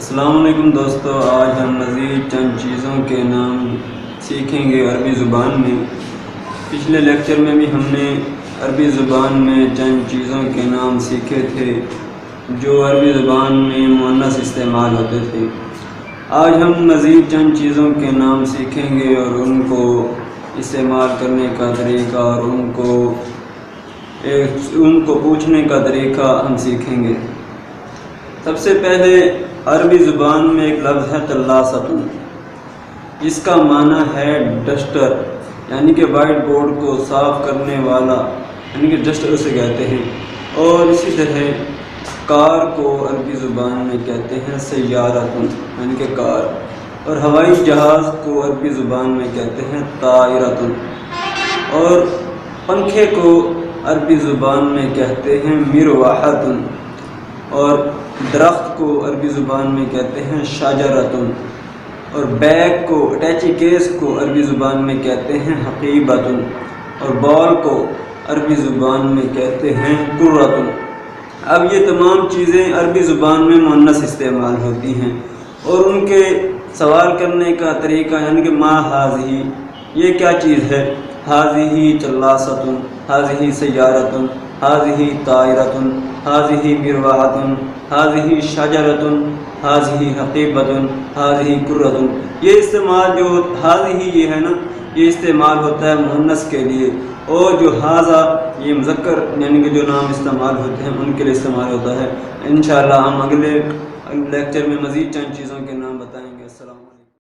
السلام علیکم دوستو، آج ہم مزید چند چیزوں کے نام سیکھیں گے عربی زبان میں۔ پچھلے لیکچر میں بھی ہم نے عربی زبان میں چند چیزوں کے نام سیکھے تھے جو عربی زبان میں مؤنث استعمال ہوتے تھے۔ آج ہم مزید چند چیزوں کے نام سیکھیں گے اور ان کو استعمال کرنے کا طریقہ اور ان کو پوچھنے کا طریقہ ہم سیکھیں گے۔ سب سے پہلے عربی زبان میں ایک لفظ ہے طلاست، جس کا معنی ہے ڈسٹر، یعنی کہ وائٹ بورڈ کو صاف کرنے والا، یعنی کہ ڈسٹر اسے کہتے ہیں۔ اور اسی طرح کار کو عربی زبان میں کہتے ہیں سیارۃ، یعنی کہ کار۔ اور ہوائی جہاز کو عربی زبان میں کہتے ہیں طائرۃ۔ اور پنکھے کو عربی زبان میں کہتے ہیں مروحۃ۔ اور درخت کو عربی زبان میں کہتے ہیں شجرۃ۔ اور بیگ کو، اٹیچی کیس کو عربی زبان میں کہتے ہیں حقیبۃ۔ اور بال کو عربی زبان میں کہتے ہیں کرۃ۔ اب یہ تمام چیزیں عربی زبان میں مؤنث استعمال ہوتی ہیں، اور ان کے سوال کرنے کا طریقہ یعنی کہ ما ھذہ، یہ کیا چیز ہے؟ ھذہ طلاست، ھذہ سیارۃ، ھذہ طائرۃ، ھذہ مروحۃ، ھذہ شجرۃ، ھذہ حقیبۃ، ھذہ کرۃ۔ یہ استعمال جو ھذہ یہ ہے نا، یہ استعمال ہوتا ہے مؤنث کے لیے، اور جو ھذا یہ مذکر یعنی کہ جو نام استعمال ہوتے ہیں ان کے لیے استعمال ہوتا ہے۔ انشاءاللہ ہم اگلے لیکچر میں مزید چند چیزوں کے نام بتائیں گے۔